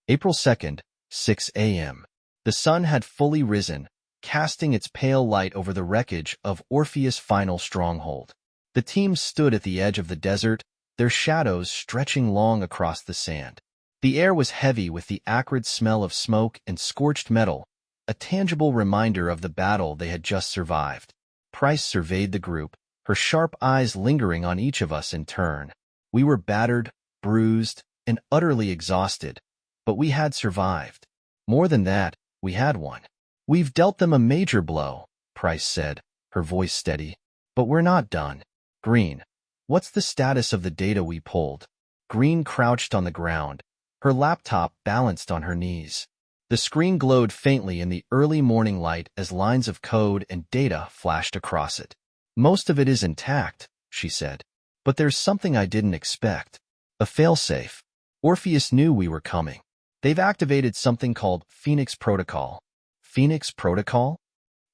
April 2nd, 6 a.m. The sun had fully risen, casting its pale light over the wreckage of Orpheus' final stronghold. The team stood at the edge of the desert, their shadows stretching long across the sand. The air was heavy with the acrid smell of smoke and scorched metal, a tangible reminder of the battle they had just survived. Price surveyed the group, her sharp eyes lingering on each of us in turn. We were battered, bruised, and utterly exhausted, but we had survived. More than that, we had won. "We've dealt them a major blow," Price said, her voice steady. "But we're not done." "Green, what's the status of the data we pulled?" Green crouched on the ground, her laptop balanced on her knees. The screen glowed faintly in the early morning light as lines of code and data flashed across it. "Most of it is intact," she said. "But there's something I didn't expect. A failsafe. Orpheus knew we were coming. They've activated something called Phoenix Protocol." "Phoenix Protocol?"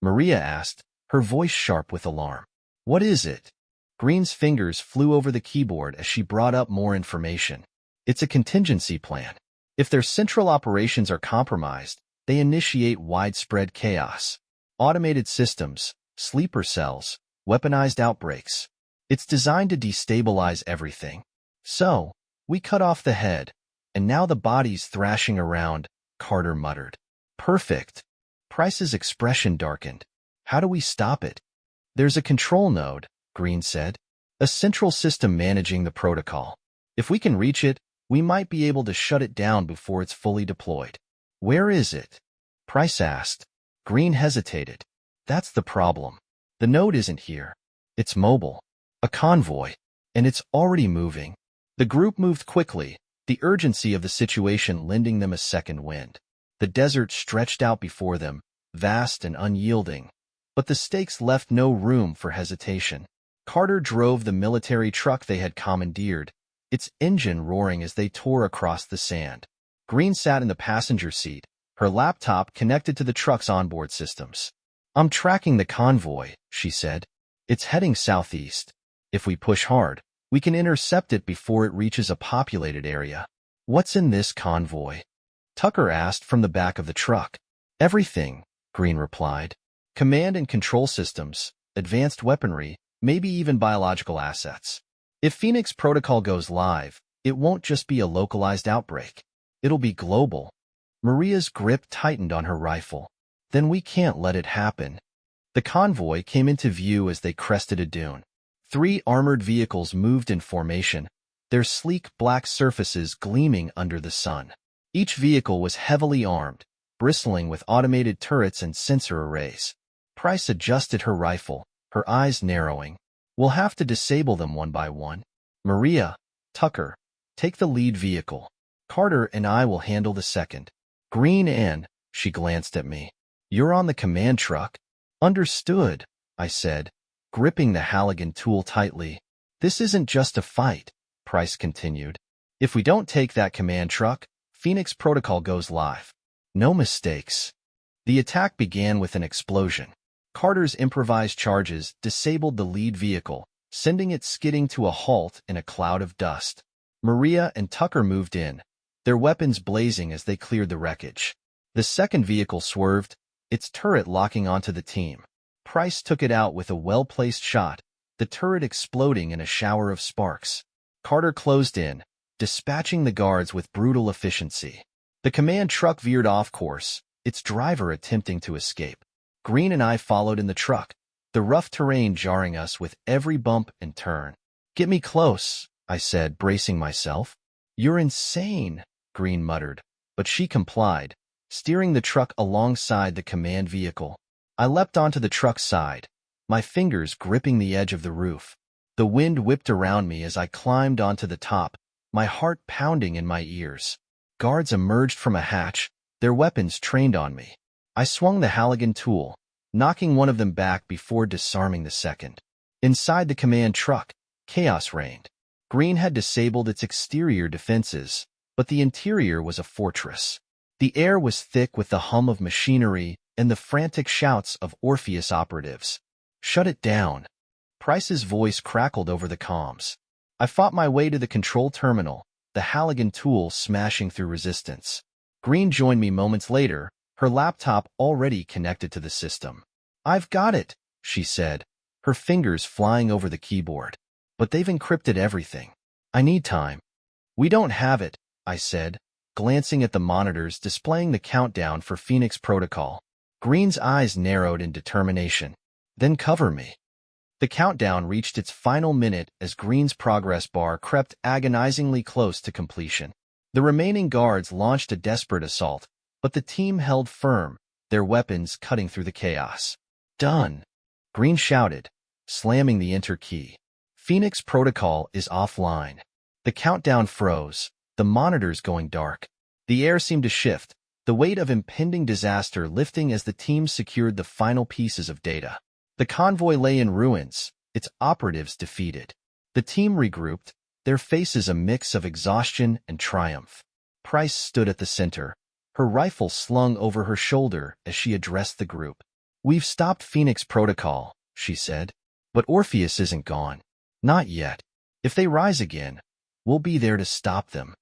Maria asked, her voice sharp with alarm. "What is it?" Green's fingers flew over the keyboard as she brought up more information. "It's a contingency plan. If their central operations are compromised, they initiate widespread chaos. Automated systems, sleeper cells, weaponized outbreaks. It's designed to destabilize everything. So, we cut off the head, and now the body's thrashing around," Carter muttered. "Perfect." Price's expression darkened. "How do we stop it?" "There's a control node," Green said. "A central system managing the protocol. If we can reach it, we might be able to shut it down before it's fully deployed." "Where is it?" Price asked. Green hesitated. "That's the problem. The node isn't here. It's mobile. A convoy. And it's already moving." The group moved quickly, the urgency of the situation lending them a second wind. The desert stretched out before them, vast and unyielding, but the stakes left no room for hesitation. Carter drove the military truck they had commandeered, its engine roaring as they tore across the sand. Green sat in the passenger seat, her laptop connected to the truck's onboard systems. "I'm tracking the convoy," she said. "It's heading southeast. If we push hard, we can intercept it before it reaches a populated area." "What's in this convoy?" Tucker asked from the back of the truck. "Everything," Green replied. "Command and control systems, advanced weaponry, maybe even biological assets. If Phoenix Protocol goes live, it won't just be a localized outbreak. It'll be global." Maria's grip tightened on her rifle. "Then we can't let it happen." The convoy came into view as they crested a dune. 3 armored vehicles moved in formation, their sleek black surfaces gleaming under the sun. Each vehicle was heavily armed, bristling with automated turrets and sensor arrays. Price adjusted her rifle, her eyes narrowing. "We'll have to disable them one by one. Maria, Tucker, take the lead vehicle. Carter and I will handle the second. Green and," she glanced at me, "you're on the command truck." "Understood," I said, gripping the Halligan tool tightly. "This isn't just a fight," Price continued. "If we don't take that command truck, Phoenix Protocol goes live. No mistakes." The attack began with an explosion. Carter's improvised charges disabled the lead vehicle, sending it skidding to a halt in a cloud of dust. Maria and Tucker moved in, their weapons blazing as they cleared the wreckage. The second vehicle swerved, its turret locking onto the team. Price took it out with a well-placed shot, the turret exploding in a shower of sparks. Carter closed in, dispatching the guards with brutal efficiency. The command truck veered off course, its driver attempting to escape. Green and I followed in the truck, the rough terrain jarring us with every bump and turn. "Get me close," I said, bracing myself. "You're insane," Green muttered, but she complied, steering the truck alongside the command vehicle. I leapt onto the truck's side, my fingers gripping the edge of the roof. The wind whipped around me as I climbed onto the top, my heart pounding in my ears. Guards emerged from a hatch, their weapons trained on me. I swung the Halligan tool, knocking one of them back before disarming the second. Inside the command truck, chaos reigned. Green had disabled its exterior defenses, but the interior was a fortress. The air was thick with the hum of machinery and the frantic shouts of Orpheus operatives. "Shut it down." Price's voice crackled over the comms. I fought my way to the control terminal, the Halligan tool smashing through resistance. Green joined me moments later, her laptop already connected to the system. "I've got it," she said, her fingers flying over the keyboard. "But they've encrypted everything. I need time." "We don't have it," I said, glancing at the monitors displaying the countdown for Phoenix Protocol. Green's eyes narrowed in determination. "Then cover me." The countdown reached its final minute as Green's progress bar crept agonizingly close to completion. The remaining guards launched a desperate assault, but the team held firm, their weapons cutting through the chaos. "Done," Green shouted, slamming the enter key. Phoenix Protocol is offline. The countdown froze, the monitors going dark. The air seemed to shift, the weight of impending disaster lifting as the team secured the final pieces of data. The convoy lay in ruins, its operatives defeated. The team regrouped, their faces a mix of exhaustion and triumph. Price stood at the center, her rifle slung over her shoulder as she addressed the group. "We've stopped Phoenix Protocol," she said. "But Orpheus isn't gone. Not yet. If they rise again, we'll be there to stop them."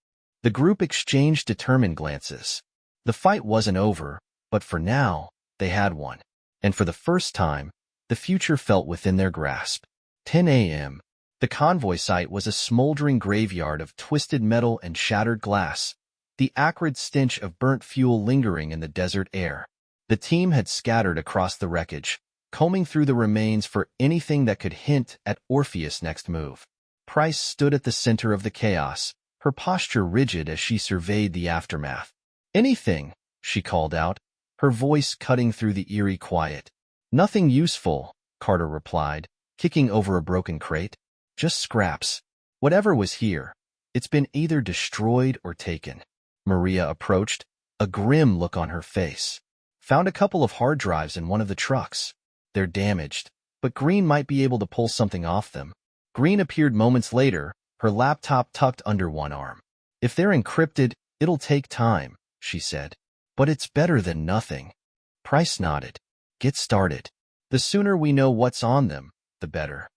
The group exchanged determined glances. The fight wasn't over, but for now, they had won. And for the first time, the future felt within their grasp. 10 a.m. The convoy site was a smoldering graveyard of twisted metal and shattered glass, the acrid stench of burnt fuel lingering in the desert air. The team had scattered across the wreckage, combing through the remains for anything that could hint at Orpheus' next move. Price stood at the center of the chaos, her posture rigid as she surveyed the aftermath. "Anything," she called out, her voice cutting through the eerie quiet. "Nothing useful," Carter replied, kicking over a broken crate. "Just scraps. Whatever was here, it's been either destroyed or taken." Maria approached, a grim look on her face. "Found a couple of hard drives in one of the trucks. They're damaged, but Green might be able to pull something off them." Green appeared moments later, her laptop tucked under one arm. "If they're encrypted, it'll take time," she said. "But it's better than nothing." Price nodded. "Get started. The sooner we know what's on them, the better."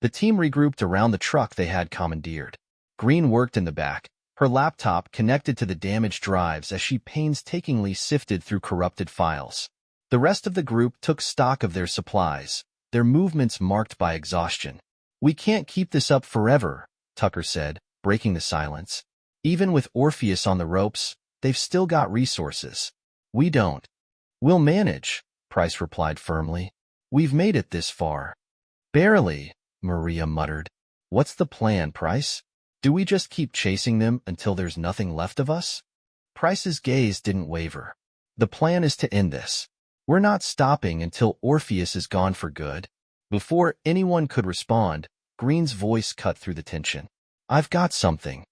The team regrouped around the truck they had commandeered. Green worked in the back, her laptop connected to the damaged drives as she painstakingly sifted through corrupted files. The rest of the group took stock of their supplies, their movements marked by exhaustion. "We can't keep this up forever," Tucker said, breaking the silence. "Even with Orpheus on the ropes, they've still got resources. We don't." "We'll manage," Price replied firmly. "We've made it this far." "Barely," Maria muttered. "What's the plan, Price? Do we just keep chasing them until there's nothing left of us?" Price's gaze didn't waver. "The plan is to end this. We're not stopping until Orpheus is gone for good." Before anyone could respond, Green's voice cut through the tension. "I've got something."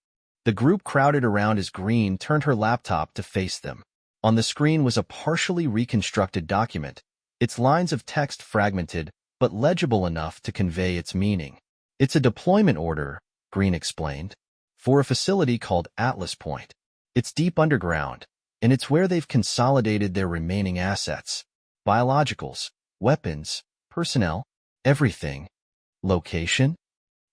The group crowded around as Green turned her laptop to face them. On the screen was a partially reconstructed document, its lines of text fragmented but legible enough to convey its meaning. "It's a deployment order," Green explained, "for a facility called Atlas Point. It's deep underground, and it's where they've consolidated their remaining assets. Biologicals, weapons, personnel, everything." "Location?"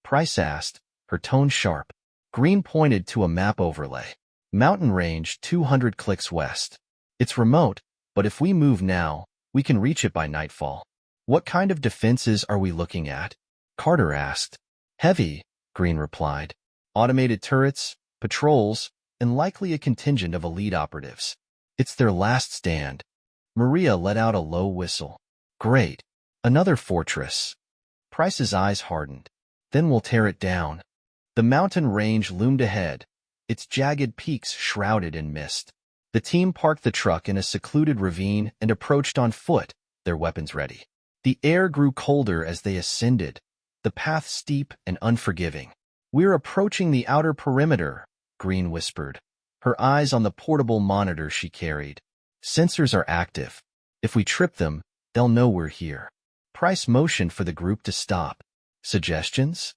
Price asked, her tone sharp. Green pointed to a map overlay. "Mountain range 200 clicks west. It's remote, but if we move now, we can reach it by nightfall." "What kind of defenses are we looking at?" Carter asked. "Heavy," Green replied. "Automated turrets, patrols, and likely a contingent of elite operatives. It's their last stand." Maria let out a low whistle. "Great. Another fortress." Price's eyes hardened. "Then we'll tear it down." The mountain range loomed ahead, its jagged peaks shrouded in mist. The team parked the truck in a secluded ravine and approached on foot, their weapons ready. The air grew colder as they ascended, the path steep and unforgiving. "We're approaching the outer perimeter," Green whispered, her eyes on the portable monitor she carried. "Sensors are active. If we trip them, they'll know we're here." Price motioned for the group to stop. "Suggestions?"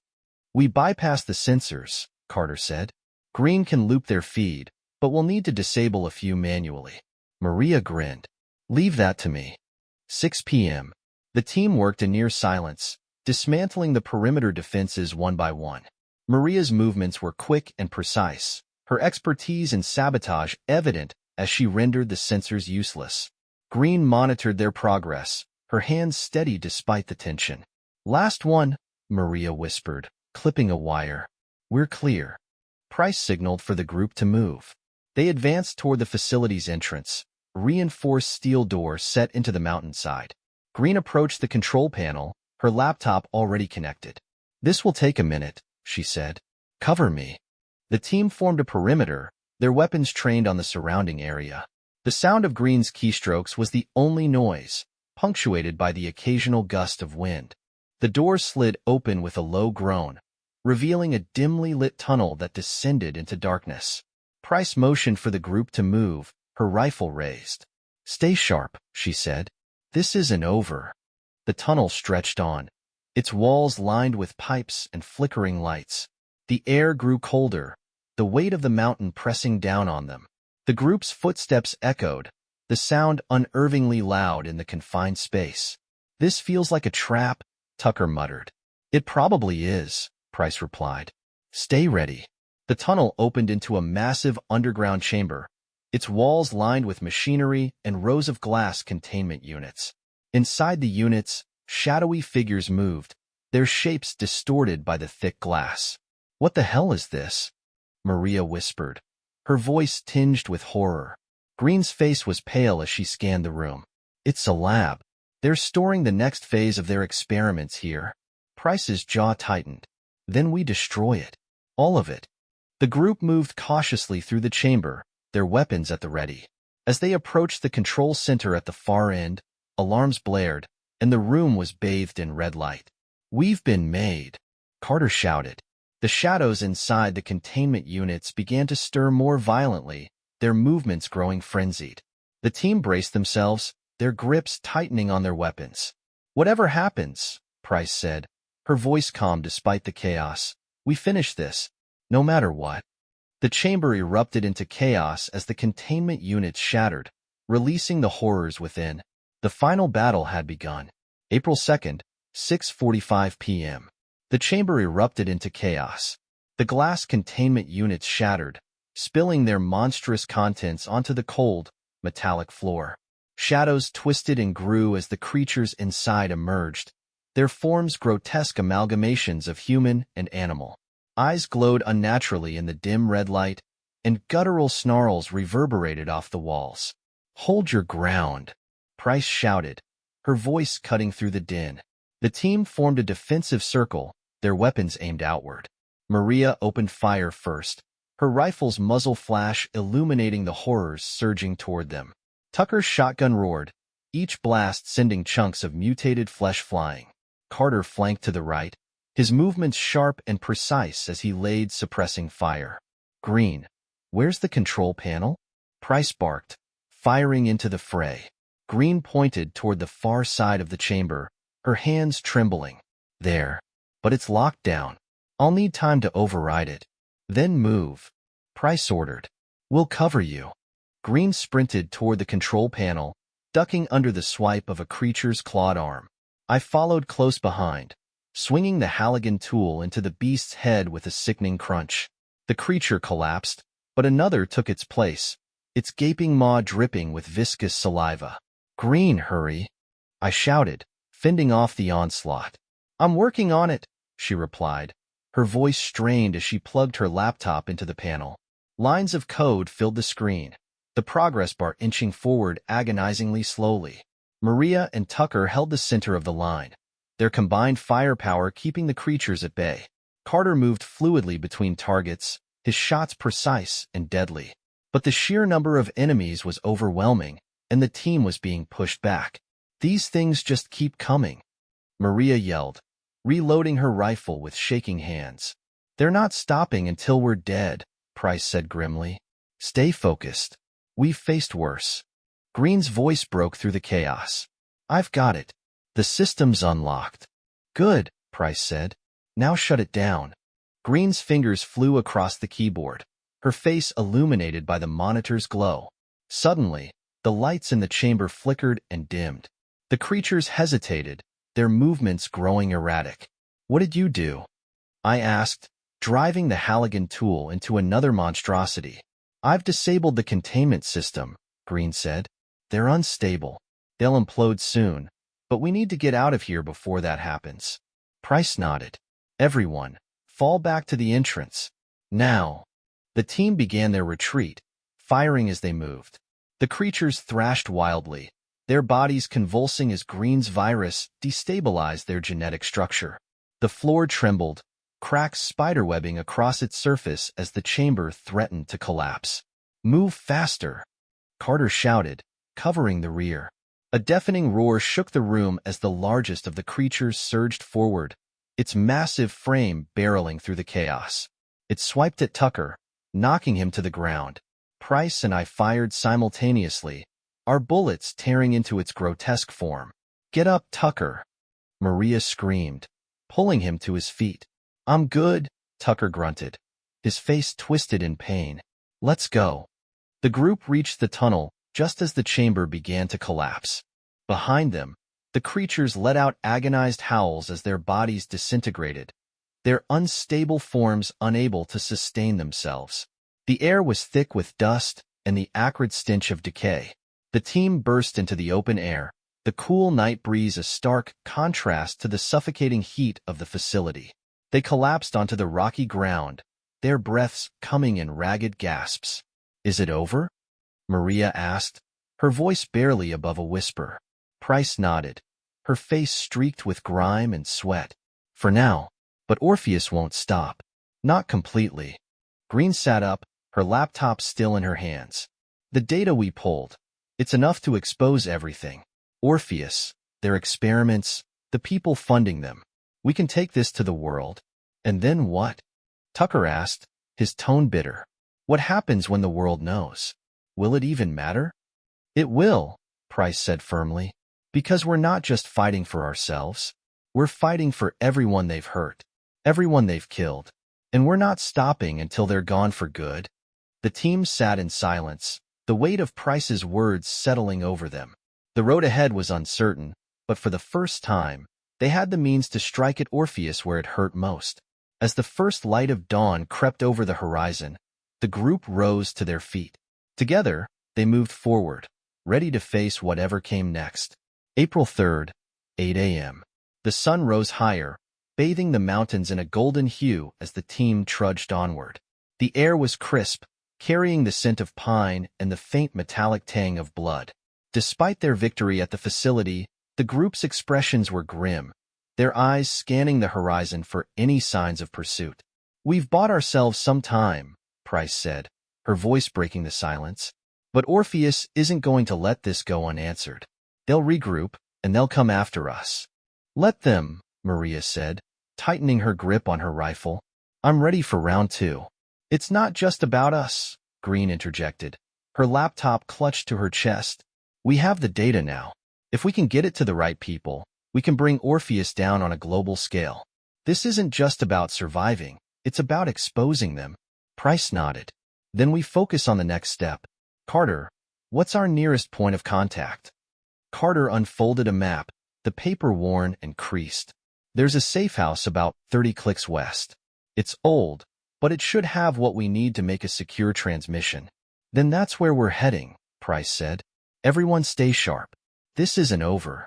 "We bypass the sensors," Carter said. "Green can loop their feed, but we'll need to disable a few manually." Maria grinned. "Leave that to me." 6 p.m. The team worked in near silence, dismantling the perimeter defenses one by one. Maria's movements were quick and precise, her expertise in sabotage evident as she rendered the sensors useless. Green monitored their progress, her hands steady despite the tension. "Last one," Maria whispered, clipping a wire. "We're clear." Price signaled for the group to move. They advanced toward the facility's entrance, a reinforced steel door set into the mountainside. Green approached the control panel, her laptop already connected. "This will take a minute," she said. "Cover me." The team formed a perimeter, their weapons trained on the surrounding area. The sound of Green's keystrokes was the only noise, punctuated by the occasional gust of wind. The door slid open with a low groan, revealing a dimly lit tunnel that descended into darkness. Price motioned for the group to move, her rifle raised. "Stay sharp," she said. "This isn't over." The tunnel stretched on, its walls lined with pipes and flickering lights. The air grew colder, the weight of the mountain pressing down on them. The group's footsteps echoed, the sound unnervingly loud in the confined space. "This feels like a trap," Tucker muttered. "It probably is," Price replied. "Stay ready." The tunnel opened into a massive underground chamber, its walls lined with machinery and rows of glass containment units. Inside the units, shadowy figures moved, their shapes distorted by the thick glass. "What the hell is this?" Maria whispered, her voice tinged with horror. Green's face was pale as she scanned the room. "It's a lab. They're storing the next phase of their experiments here." Price's jaw tightened. "Then we destroy it. All of it." The group moved cautiously through the chamber, their weapons at the ready. As they approached the control center at the far end, alarms blared, and the room was bathed in red light. "We've been made," Carter shouted. The shadows inside the containment units began to stir more violently, their movements growing frenzied. The team braced themselves, their grips tightening on their weapons. "Whatever happens," Price said, her voice calm despite the chaos, "we finish this, no matter what." The chamber erupted into chaos as the containment units shattered, releasing the horrors within. The final battle had begun. April 2nd, 6:45 p.m. The chamber erupted into chaos. The glass containment units shattered, spilling their monstrous contents onto the cold, metallic floor. Shadows twisted and grew as the creatures inside emerged, their forms grotesque amalgamations of human and animal. Eyes glowed unnaturally in the dim red light, and guttural snarls reverberated off the walls. "Hold your ground," Price shouted, her voice cutting through the din. The team formed a defensive circle, their weapons aimed outward. Maria opened fire first, her rifle's muzzle flash illuminating the horrors surging toward them. Tucker's shotgun roared, each blast sending chunks of mutated flesh flying. Carter flanked to the right, his movements sharp and precise as he laid suppressing fire. "Green, where's the control panel?" Price barked, firing into the fray. Green pointed toward the far side of the chamber, her hands trembling. "There. But it's locked down. I'll need time to override it." "Then move," Price ordered. "We'll cover you." Green sprinted toward the control panel, ducking under the swipe of a creature's clawed arm. I followed close behind, swinging the Halligan tool into the beast's head with a sickening crunch. The creature collapsed, but another took its place, its gaping maw dripping with viscous saliva. "Green, hurry," I shouted, fending off the onslaught. "I'm working on it," she replied, her voice strained as she plugged her laptop into the panel. Lines of code filled the screen, the progress bar inching forward agonizingly slowly. Maria and Tucker held the center of the line, their combined firepower keeping the creatures at bay. Carter moved fluidly between targets, his shots precise and deadly. But the sheer number of enemies was overwhelming, and the team was being pushed back. "These things just keep coming," Maria yelled, reloading her rifle with shaking hands. "They're not stopping until we're dead," Price said grimly. "Stay focused. We've faced worse." Green's voice broke through the chaos. "I've got it. The system's unlocked." "Good," Price said. "Now shut it down." Green's fingers flew across the keyboard, her face illuminated by the monitor's glow. Suddenly, the lights in the chamber flickered and dimmed. The creatures hesitated, their movements growing erratic. "What did you do?" I asked, driving the Halligan tool into another monstrosity. I've disabled the containment system, Green said. They're unstable. They'll implode soon, but we need to get out of here before that happens. Price nodded. Everyone, fall back to the entrance. Now. The team began their retreat, firing as they moved. The creatures thrashed wildly, their bodies convulsing as Green's virus destabilized their genetic structure. The floor trembled, cracks spiderwebbing across its surface as the chamber threatened to collapse. Move faster, Carter shouted, covering the rear. A deafening roar shook the room as the largest of the creatures surged forward, its massive frame barreling through the chaos. It swiped at Tucker, knocking him to the ground. Price and I fired simultaneously, our bullets tearing into its grotesque form. Get up, Tucker, Maria screamed, pulling him to his feet. I'm good, Tucker grunted, his face twisted in pain. Let's go. The group reached the tunnel just as the chamber began to collapse. Behind them, the creatures let out agonized howls as their bodies disintegrated, their unstable forms unable to sustain themselves. The air was thick with dust and the acrid stench of decay. The team burst into the open air, the cool night breeze a stark contrast to the suffocating heat of the facility. They collapsed onto the rocky ground, their breaths coming in ragged gasps. Is it over? Maria asked, her voice barely above a whisper. Price nodded, her face streaked with grime and sweat. For now, but Orpheus won't stop. Not completely. Green sat up, her laptop still in her hands. The data we pulled, it's enough to expose everything. Orpheus, their experiments, the people funding them. We can take this to the world. And then what? Tucker asked, his tone bitter. What happens when the world knows? Will it even matter? It will, Price said firmly, because we're not just fighting for ourselves. We're fighting for everyone they've hurt, everyone they've killed, and we're not stopping until they're gone for good. The team sat in silence, the weight of Price's words settling over them. The road ahead was uncertain, but for the first time, they had the means to strike at Orpheus where it hurt most. As the first light of dawn crept over the horizon, the group rose to their feet. Together, they moved forward, ready to face whatever came next. April 3rd, 8 a.m. The sun rose higher, bathing the mountains in a golden hue as the team trudged onward. The air was crisp, carrying the scent of pine and the faint metallic tang of blood. Despite their victory at the facility, the group's expressions were grim, their eyes scanning the horizon for any signs of pursuit. We've bought ourselves some time, Price said, her voice breaking the silence. But Orpheus isn't going to let this go unanswered. They'll regroup, and they'll come after us. Let them, Maria said, tightening her grip on her rifle. I'm ready for round 2. It's not just about us, Green interjected, her laptop clutched to her chest. We have the data now. If we can get it to the right people, we can bring Orpheus down on a global scale. This isn't just about surviving, it's about exposing them. Price nodded. Then we focus on the next step. Carter, what's our nearest point of contact? Carter unfolded a map, the paper worn and creased. There's a safe house about 30 clicks west. It's old, but it should have what we need to make a secure transmission. Then that's where we're heading, Price said. Everyone stay sharp. This isn't over.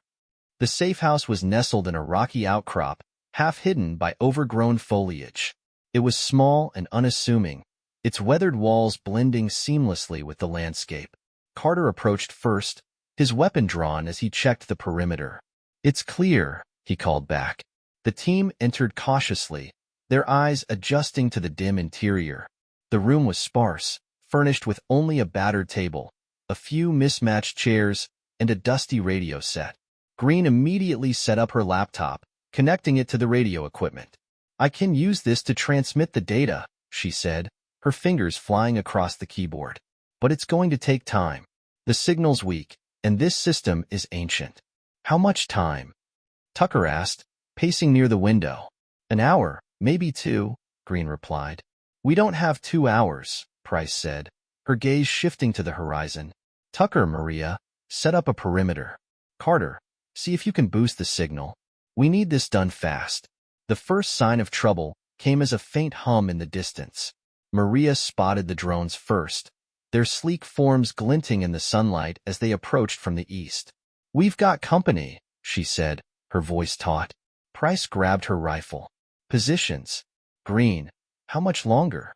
The safe house was nestled in a rocky outcrop, half hidden by overgrown foliage. It was small and unassuming, its weathered walls blending seamlessly with the landscape. Carter approached first, his weapon drawn as he checked the perimeter. It's clear, he called back. The team entered cautiously, their eyes adjusting to the dim interior. The room was sparse, furnished with only a battered table, a few mismatched chairs, and a dusty radio set. Green immediately set up her laptop, connecting it to the radio equipment. I can use this to transmit the data, she said, her fingers flying across the keyboard. But it's going to take time. The signal's weak, and this system is ancient. How much time? Tucker asked, pacing near the window. An hour, maybe 2, Green replied. We don't have 2 hours, Price said, her gaze shifting to the horizon. Tucker, Maria, set up a perimeter. Carter, see if you can boost the signal. We need this done fast. The first sign of trouble came as a faint hum in the distance. Maria spotted the drones first, their sleek forms glinting in the sunlight as they approached from the east. "We've got company," she said, her voice taut. Price grabbed her rifle. "Positions." "Green, how much longer?"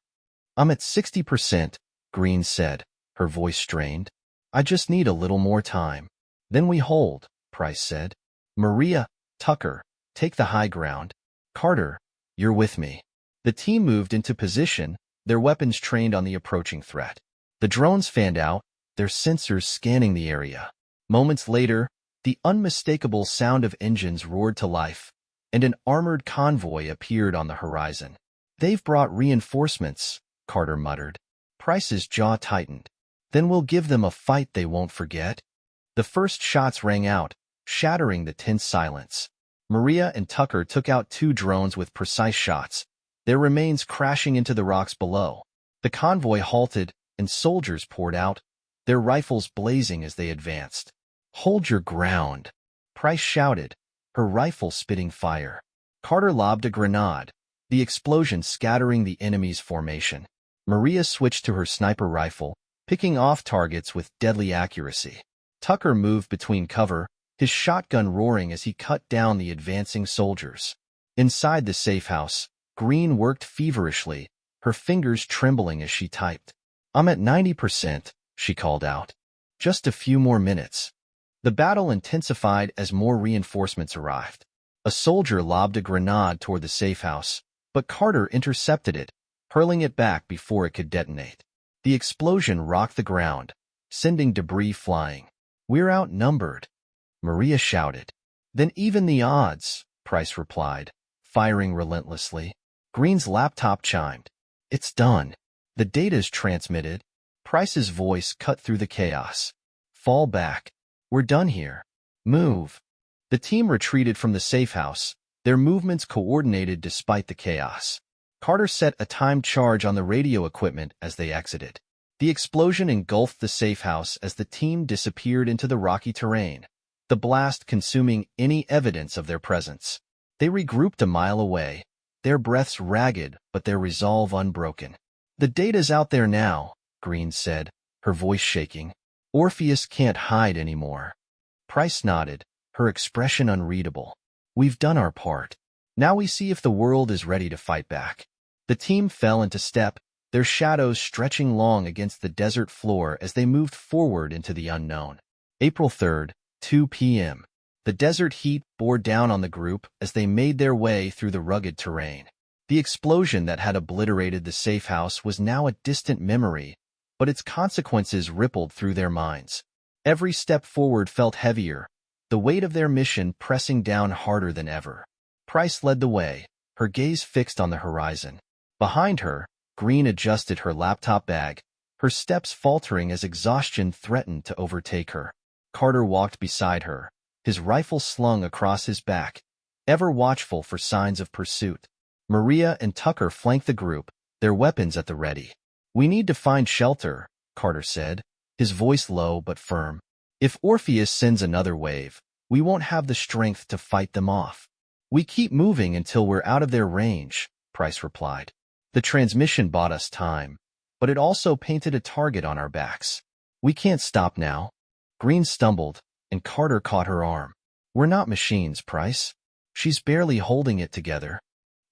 "I'm at 60%, Green said, her voice strained. "I just need a little more time." "Then we hold," Price said. "Maria, Tucker, take the high ground. Carter, you're with me." The team moved into position, their weapons trained on the approaching threat. The drones fanned out, their sensors scanning the area. Moments later, the unmistakable sound of engines roared to life, and an armored convoy appeared on the horizon. "They've brought reinforcements," Carter muttered. Price's jaw tightened. "Then we'll give them a fight they won't forget." The first shots rang out, shattering the tense silence. Maria and Tucker took out 2 drones with precise shots, their remains crashing into the rocks below. The convoy halted, and soldiers poured out, their rifles blazing as they advanced. "Hold your ground," Price shouted, her rifle spitting fire. Carter lobbed a grenade, the explosion scattering the enemy's formation. Maria switched to her sniper rifle, picking off targets with deadly accuracy. Tucker moved between cover, his shotgun roaring as he cut down the advancing soldiers. Inside the safe house, Green worked feverishly, her fingers trembling as she typed. "I'm at 90%, she called out. "Just a few more minutes." The battle intensified as more reinforcements arrived. A soldier lobbed a grenade toward the safe house, but Carter intercepted it, hurling it back before it could detonate. The explosion rocked the ground, sending debris flying. "We're outnumbered," Maria shouted. "Then even the odds," Price replied, firing relentlessly. Green's laptop chimed. "It's done. The data's transmitted." Price's voice cut through the chaos. "Fall back. We're done here. Move." The team retreated from the safe house, their movements coordinated despite the chaos. Carter set a timed charge on the radio equipment as they exited. The explosion engulfed the safe house as the team disappeared into the rocky terrain, the blast consuming any evidence of their presence. They regrouped a mile away, their breaths ragged but their resolve unbroken. "The data's out there now," Green said, her voice shaking. "Orpheus can't hide anymore." Price nodded, her expression unreadable. "We've done our part. Now we see if the world is ready to fight back." The team fell into step, their shadows stretching long against the desert floor as they moved forward into the unknown. April 3rd, 2 p.m. The desert heat bore down on the group as they made their way through the rugged terrain. The explosion that had obliterated the safe house was now a distant memory, but its consequences rippled through their minds. Every step forward felt heavier, the weight of their mission pressing down harder than ever. Price led the way, her gaze fixed on the horizon. Behind her, Green adjusted her laptop bag, her steps faltering as exhaustion threatened to overtake her. Carter walked beside her, his rifle slung across his back, ever watchful for signs of pursuit. Maria and Tucker flanked the group, their weapons at the ready. "We need to find shelter," Carter said, his voice low but firm. "If Orpheus sends another wave, we won't have the strength to fight them off." "We keep moving until we're out of their range," Price replied. "The transmission bought us time, but it also painted a target on our backs. We can't stop now." Green stumbled, and Carter caught her arm. "We're not machines, Price." She's barely holding it together.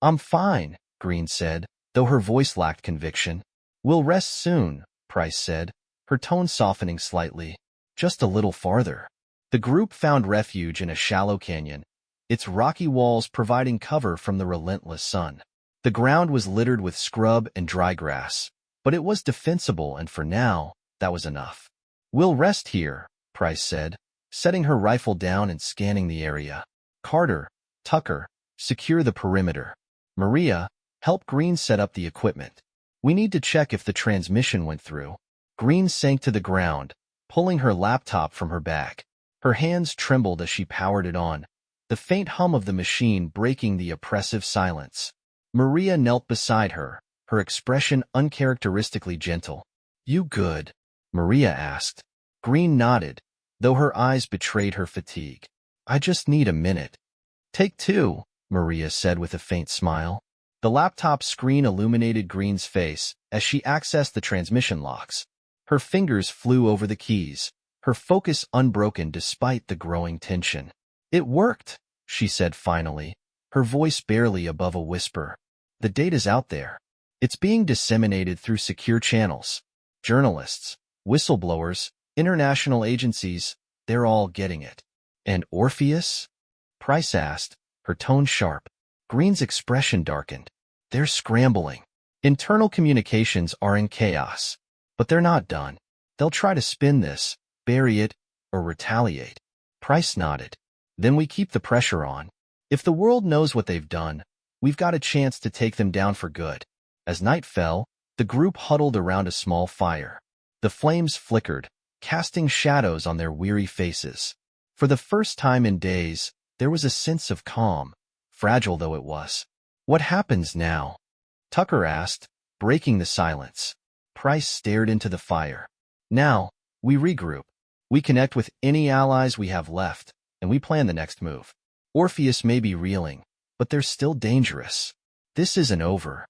"I'm fine," Green said, though her voice lacked conviction. "We'll rest soon," Price said, her tone softening slightly. "Just a little farther." The group found refuge in a shallow canyon, its rocky walls providing cover from the relentless sun. The ground was littered with scrub and dry grass, but it was defensible, and for now, that was enough. "We'll rest here," Price said, setting her rifle down and scanning the area. "Carter, Tucker, secure the perimeter. Maria, help Green set up the equipment. We need to check if the transmission went through." Green sank to the ground, pulling her laptop from her bag. Her hands trembled as she powered it on, the faint hum of the machine breaking the oppressive silence. Maria knelt beside her, her expression uncharacteristically gentle. "You good?" Maria asked. Green nodded, though her eyes betrayed her fatigue. "I just need a minute." "Take 2, Maria said with a faint smile. The laptop screen illuminated Green's face as she accessed the transmission locks. Her fingers flew over the keys, her focus unbroken despite the growing tension. "It worked," she said finally, her voice barely above a whisper. "The data's out there. It's being disseminated through secure channels. Journalists, whistleblowers, international agencies, they're all getting it." "And Orpheus?" Price asked, her tone sharp. Green's expression darkened. "They're scrambling. Internal communications are in chaos. But they're not done. They'll try to spin this, bury it, or retaliate." Price nodded. "Then we keep the pressure on. If the world knows what they've done, we've got a chance to take them down for good." As night fell, the group huddled around a small fire. The flames flickered, casting shadows on their weary faces. For the first time in days, there was a sense of calm, fragile though it was. "What happens now?" Tucker asked, breaking the silence. Price stared into the fire. "Now, we regroup. We connect with any allies we have left, and we plan the next move. Orpheus may be reeling, but they're still dangerous. This isn't over."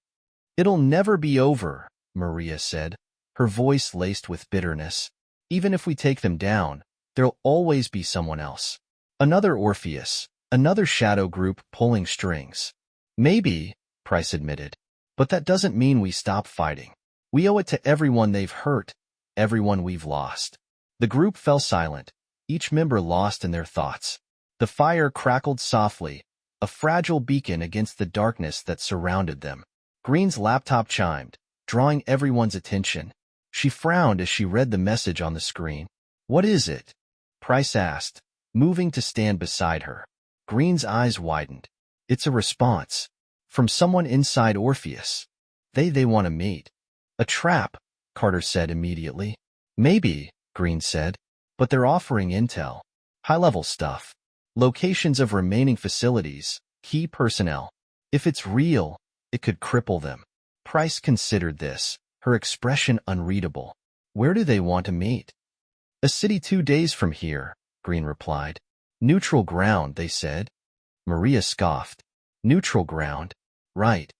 "It'll never be over," Maria said, her voice laced with bitterness. "Even if we take them down, there'll always be someone else. Another Orpheus, another shadow group pulling strings." "Maybe," Price admitted, "but that doesn't mean we stop fighting. We owe it to everyone they've hurt, everyone we've lost." The group fell silent, each member lost in their thoughts. The fire crackled softly, a fragile beacon against the darkness that surrounded them. Green's laptop chimed, drawing everyone's attention. She frowned as she read the message on the screen. "What is it?" Price asked, moving to stand beside her. Green's eyes widened. "It's a response. From someone inside Orpheus. They want to meet." "A trap," Carter said immediately. "Maybe," Green said, "but they're offering intel. High-level stuff. Locations of remaining facilities, key personnel. If it's real, it could cripple them." Price considered this, her expression unreadable. "Where do they want to meet?" "A city 2 days from here," Green replied. "Neutral ground," they said. Maria scoffed. "Neutral ground? Right.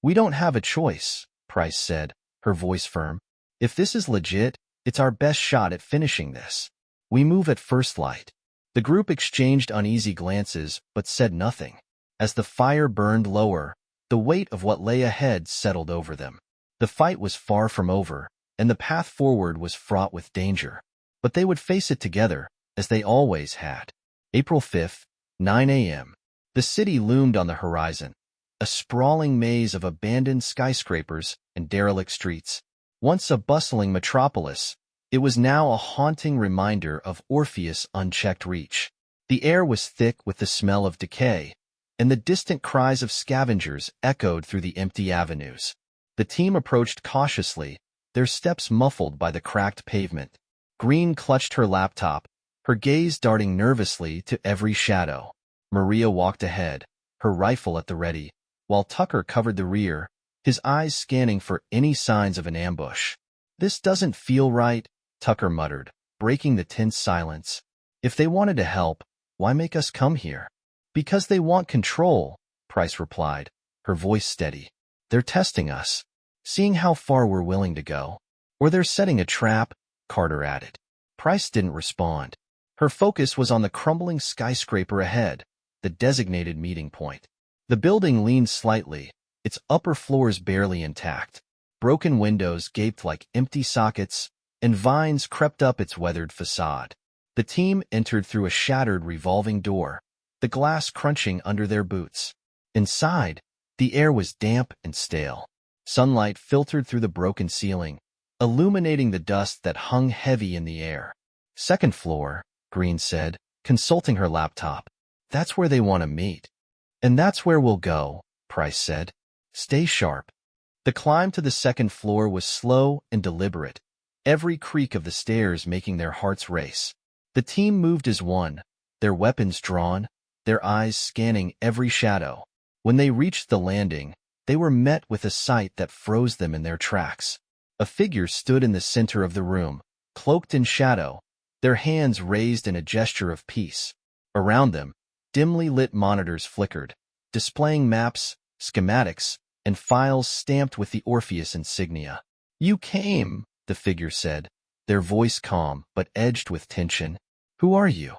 We don't have a choice," Price said, her voice firm. "If this is legit, it's our best shot at finishing this. We move at first light." The group exchanged uneasy glances, but said nothing. As the fire burned lower, the weight of what lay ahead settled over them. The fight was far from over, and the path forward was fraught with danger. But they would face it together, as they always had. April 5th, 9 a.m. The city loomed on the horizon, a sprawling maze of abandoned skyscrapers and derelict streets. Once a bustling metropolis, it was now a haunting reminder of Orpheus' unchecked reach. The air was thick with the smell of decay, and the distant cries of scavengers echoed through the empty avenues. The team approached cautiously, their steps muffled by the cracked pavement. Green clutched her laptop, her gaze darting nervously to every shadow. Maria walked ahead, her rifle at the ready, while Tucker covered the rear, his eyes scanning for any signs of an ambush. "This doesn't feel right," Tucker muttered, breaking the tense silence. "If they wanted to help, why make us come here?" "Because they want control," Price replied, her voice steady. "They're testing us, seeing how far we're willing to go. Or they're setting a trap," Carter added. Price didn't respond. Her focus was on the crumbling skyscraper ahead, the designated meeting point. The building leaned slightly, its upper floors barely intact. Broken windows gaped like empty sockets, and vines crept up its weathered facade. The team entered through a shattered revolving door, the glass crunching under their boots. Inside, the air was damp and stale. Sunlight filtered through the broken ceiling, illuminating the dust that hung heavy in the air. "Second floor," Green said, consulting her laptop. "That's where they want to meet." "And that's where we'll go," Price said. "Stay sharp." The climb to the second floor was slow and deliberate, every creak of the stairs making their hearts race. The team moved as one, their weapons drawn, their eyes scanning every shadow. When they reached the landing, they were met with a sight that froze them in their tracks. A figure stood in the center of the room, cloaked in shadow, their hands raised in a gesture of peace. Around them, dimly lit monitors flickered, displaying maps, schematics, and files stamped with the Orpheus insignia. "You came," the figure said, their voice calm but edged with tension. "Who are you?"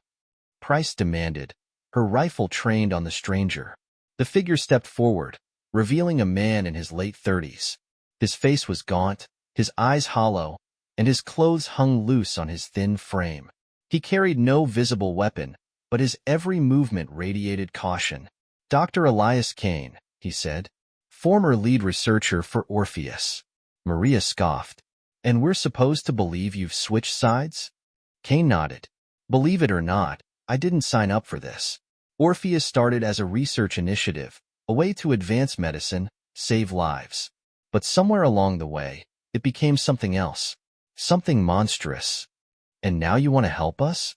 Price demanded, her rifle trained on the stranger. The figure stepped forward, revealing a man in his late 30s. His face was gaunt, his eyes hollow, and his clothes hung loose on his thin frame. He carried no visible weapon, but his every movement radiated caution. "Dr. Elias Kane," he said, "former lead researcher for Orpheus." Maria scoffed. "And we're supposed to believe you've switched sides?" Kane nodded. "Believe it or not, I didn't sign up for this. Orpheus started as a research initiative, a way to advance medicine, save lives. But somewhere along the way, it became something else. Something monstrous. And now you want to help us?"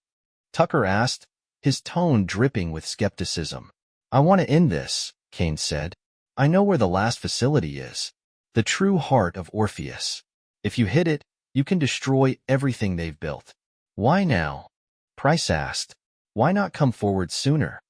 Tucker asked, his tone dripping with skepticism. "I want to end this," Kane said. "I know where the last facility is. The true heart of Orpheus. If you hit it, you can destroy everything they've built." "Why now?" Price asked. "Why not come forward sooner?"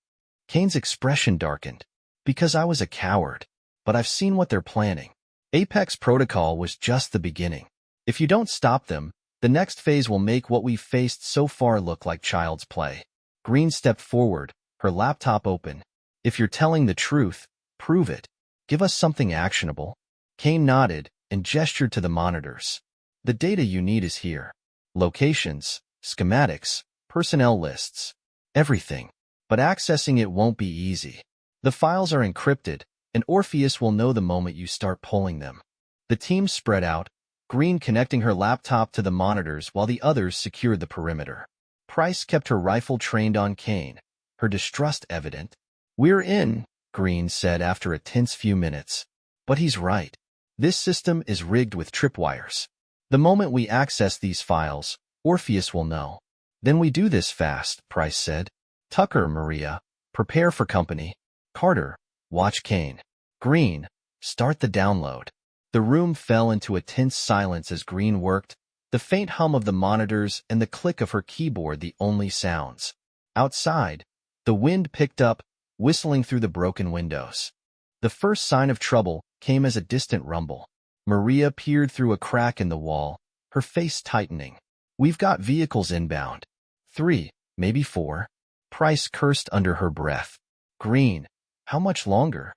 Kane's expression darkened. "Because I was a coward. But I've seen what they're planning. Apex Protocol was just the beginning. If you don't stop them, the next phase will make what we've faced so far look like child's play." Green stepped forward, her laptop open. "If you're telling the truth, prove it. Give us something actionable." Kane nodded and gestured to the monitors. "The data you need is here. Locations, schematics, personnel lists, everything. But accessing it won't be easy. The files are encrypted, and Orpheus will know the moment you start pulling them." The team spread out, Green connecting her laptop to the monitors while the others secured the perimeter. Price kept her rifle trained on Kane, her distrust evident. "We're in," Green said after a tense few minutes. "But he's right. This system is rigged with tripwires. The moment we access these files, Orpheus will know." "Then we do this fast," Price said. "Tucker, Maria, prepare for company. Carter, watch Kane. Green, start the download." The room fell into a tense silence as Green worked, the faint hum of the monitors and the click of her keyboard the only sounds. Outside, the wind picked up, whistling through the broken windows. The first sign of trouble came as a distant rumble. Maria peered through a crack in the wall, her face tightening. "We've got vehicles inbound. 3, maybe 4. Price cursed under her breath. "Green, how much longer?"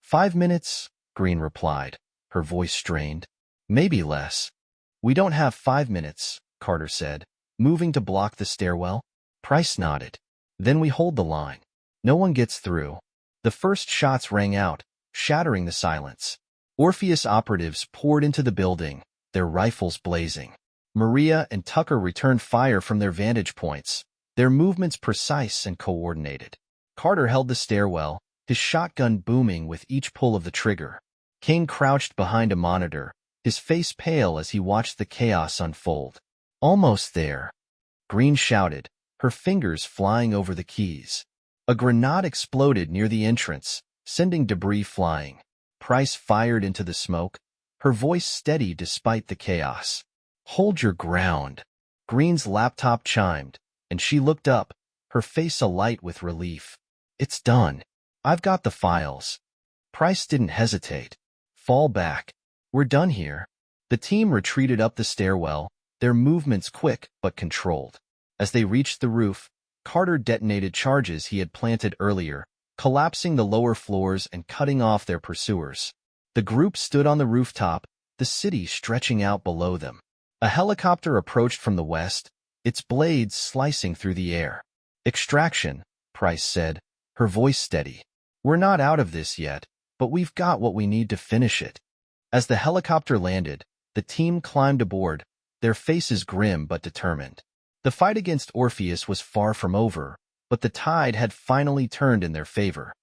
5 minutes, Green replied, her voice strained. "Maybe less." "We don't have 5 minutes, Carter said, moving to block the stairwell. Price nodded. "Then we hold the line. No one gets through." The first shots rang out, shattering the silence. Orpheus operatives poured into the building, their rifles blazing. Maria and Tucker returned fire from their vantage points, their movements precise and coordinated. Carter held the stairwell, his shotgun booming with each pull of the trigger. Kane crouched behind a monitor, his face pale as he watched the chaos unfold. "Almost there," Green shouted, her fingers flying over the keys. A grenade exploded near the entrance, sending debris flying. Price fired into the smoke, her voice steady despite the chaos. "Hold your ground." Green's laptop chimed, and she looked up, her face alight with relief. "It's done. I've got the files." Price didn't hesitate. "Fall back. We're done here." The team retreated up the stairwell, their movements quick but controlled. As they reached the roof, Carter detonated charges he had planted earlier, collapsing the lower floors and cutting off their pursuers. The group stood on the rooftop, the city stretching out below them. A helicopter approached from the west, its blades slicing through the air. "Extraction," Price said, her voice steady. "We're not out of this yet, but we've got what we need to finish it." As the helicopter landed, the team climbed aboard, their faces grim but determined. The fight against Orpheus was far from over, but the tide had finally turned in their favor.